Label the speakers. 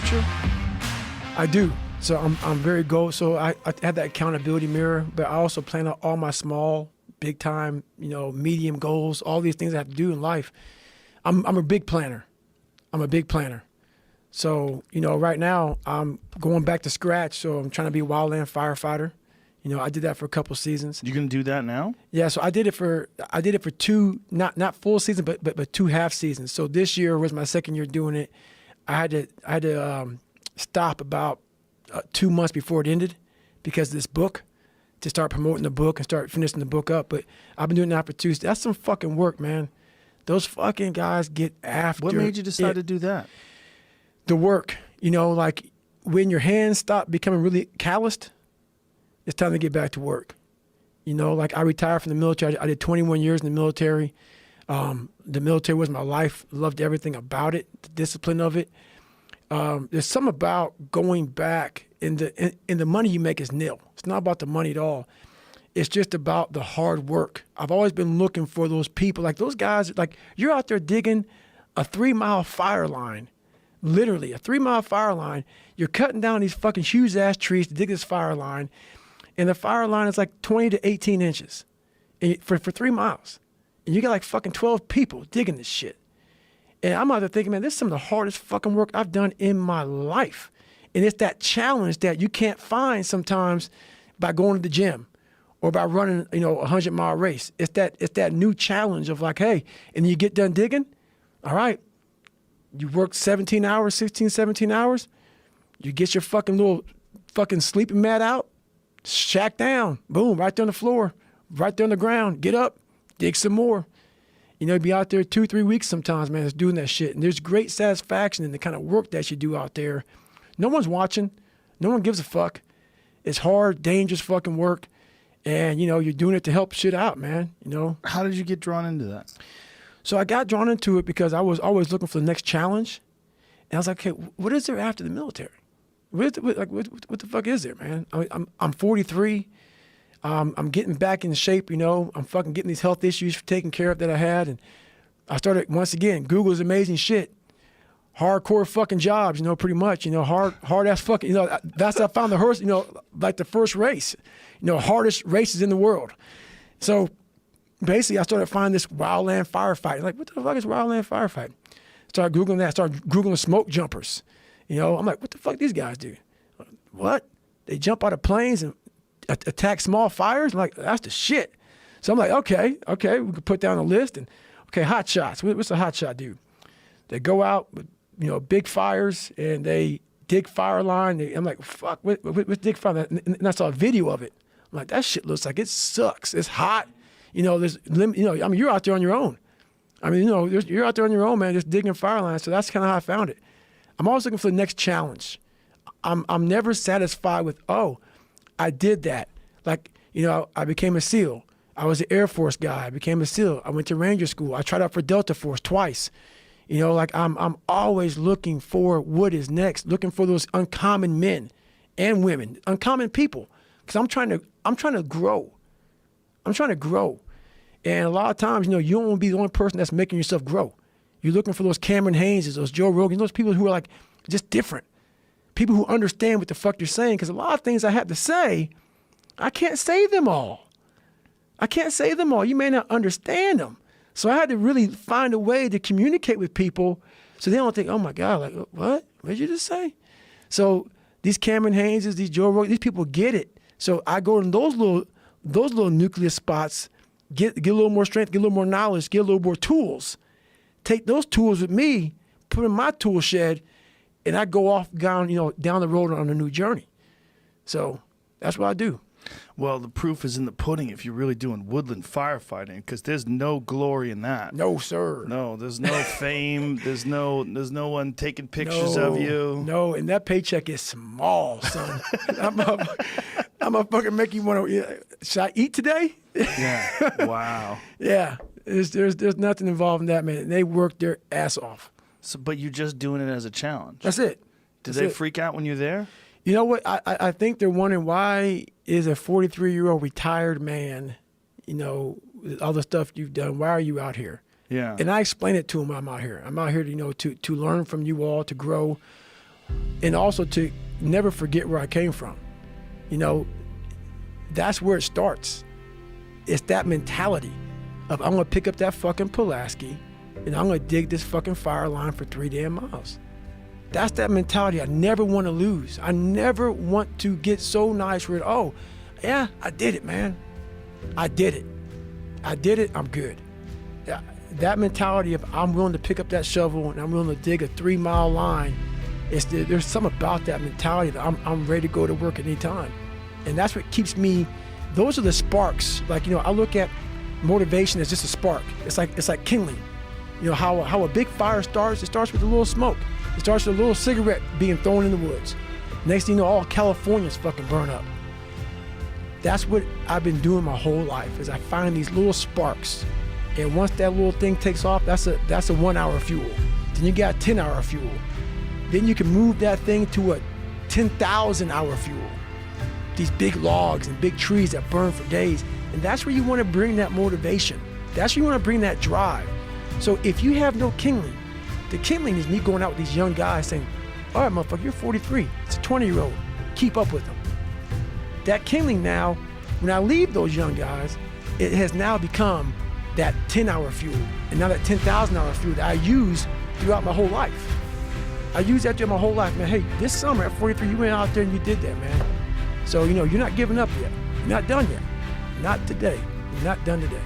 Speaker 1: future? I do. So I'm very goal. So I have that accountability mirror, but I also plan out all my small, big time, medium goals, all these things I have to do in life. I'm a big planner. So, right now I'm going back to scratch. So I'm trying to be a wildland firefighter. I did that for a couple seasons.
Speaker 2: You can do that now?
Speaker 1: Yeah. So I did it for two, not full seasons, but 2 half seasons. So this year was my second year doing it. I had to stop about 2 months before it ended because of this book, to start promoting the book and start finishing the book up. But I've been doing that for 2. That's some fucking work, man. Those fucking guys get after.
Speaker 2: What made you decide to do that?
Speaker 1: The work, like when your hands stop becoming really calloused, it's time to get back to work. Like I retired from the military. I did 21 years in the military. The military was my life. Loved everything about it, the discipline of it. There's something about going back, and the money you make is nil. It's not about the money at all. It's just about the hard work. I've always been looking for those people, like those guys, like you're out there digging a 3-mile fire line, literally a 3-mile fire line. You're cutting down these fucking huge ass trees to dig this fire line. And the fire line is like 20 to 18 inches for 3 miles. And you got like fucking 12 people digging this shit. And I'm out there thinking, man, this is some of the hardest fucking work I've done in my life. And it's that challenge that you can't find sometimes by going to the gym or by running, a 100-mile race. It's that new challenge of like, hey, and you get done digging, all right, you work 17 hours, 16, 17 hours, you get your fucking little fucking sleeping mat out, shack down, boom, right there on the floor, right there on the ground, get up, dig some more. Be out there 2-3 weeks sometimes, man, just doing that shit. And there's great satisfaction in the kind of work that you do out there. No one's watching. No one gives a fuck. It's hard, dangerous fucking work. And, you're doing it to help shit out, man,
Speaker 2: How did you get drawn into that?
Speaker 1: So I got drawn into it because I was always looking for the next challenge. And I was like, okay, what is there after the military? What the fuck is there, man? I'm 43. I'm getting back in shape, I'm fucking getting these health issues taken care of that I had. And I started, once again, Google's amazing shit. Hardcore fucking jobs, pretty much, hard ass fucking, that's how I found the first, like the first race, hardest races in the world. So basically I started finding this wildland firefighting. Like, what the fuck is wildland firefighting? Started Googling that, started Googling smoke jumpers. I'm like, what the fuck these guys do? What? They jump out of planes and attack small fires? I'm like, that's the shit. So I'm like, okay, we could put down a list. And okay, hot shots. What's a hot shot do? They go out with, big fires and they dig fire line. I'm like, fuck, what's dig fire line? And I saw a video of it. I'm like, that shit looks like it sucks. It's hot. There's you're out there on your own. You're out there on your own, man, just digging fire lines. So that's kind of how I found it. I'm always looking for the next challenge. I'm never satisfied with, I did that. Like, I became a SEAL. I was an Air Force guy. I became a SEAL. I went to Ranger School. I tried out for Delta Force twice. I'm always looking for what is next, looking for those uncommon men and women, uncommon people, because I'm trying to grow. I'm trying to grow. And a lot of times, you don't want to be the only person that's making yourself grow. You're looking for those Cameron Haneses, those Joe Rogans, those people who are like just different. People who understand what the fuck you're saying, because a lot of things I have to say, I can't say them all. You may not understand them. So I had to really find a way to communicate with people so they don't think, oh my God, like, what? What did you just say? So these Cameron Haneses, these Joe Rogan, these people get it. So I go in those little nucleus spots, get a little more strength, get a little more knowledge, get a little more tools. Take those tools with me, put in my tool shed, and I go off down the road on a new journey. So that's what I do.
Speaker 2: Well, the proof is in the pudding if you're really doing woodland firefighting, because there's no glory in that.
Speaker 1: No, sir.
Speaker 2: No, there's no fame. There's no one taking pictures of you.
Speaker 1: No, and that paycheck is small, son. I'm a fucking make you want to. Should I eat today?
Speaker 2: Yeah. Wow.
Speaker 1: Yeah. There's nothing involved in that, man. They work their ass off.
Speaker 2: So, but you're just doing it as a challenge.
Speaker 1: That's it.
Speaker 2: Did they freak out when you're there?
Speaker 1: You know what? I think they're wondering, why is a 43-year-old retired man, all the stuff you've done, why are you out here?
Speaker 2: Yeah.
Speaker 1: And I explain it to them when I'm out here. I'm out here to learn from you all, to grow. and also to never forget where I came from. You know, that's where it starts. It's that mentality of I'm gonna pick up that fucking Pulaski and I'm gonna dig this fucking fire line for 3 damn miles. That's that mentality I never want to lose. I never want to get so nice with, oh, yeah, I did it, man. I did it. I did it, I'm good. That mentality of I'm willing to pick up that shovel and I'm willing to dig a 3-mile line, there's something about that mentality that I'm ready to go to work at any time. And that's what keeps me, those are the sparks. Like, you know, I look at motivation as just a spark. It's like kindling. You know, how a big fire starts, it starts with a little smoke. It starts with a little cigarette being thrown in the woods. Next thing you know, all California's fucking burn up. That's what I've been doing my whole life, is I find these little sparks. And once that little thing takes off, that's a 1 hour fuel. Then you got 10 hour fuel. Then you can move that thing to a 10,000 hour fuel. These big logs and big trees that burn for days. And that's where you want to bring that motivation. That's where you want to bring that drive. So if you have no kindling, the kindling is me going out with these young guys saying, all right, motherfucker, you're 43. It's a 20-year-old. Keep up with them. That kindling now, when I leave those young guys, it has now become that 10-hour fuel. And now that 10,000 hour fuel that I use throughout my whole life. I use that throughout my whole life, man. Hey, this summer at 43, you went out there and you did that, man. So, you know, you're not giving up yet. You're not done yet. Not today. You're not done today.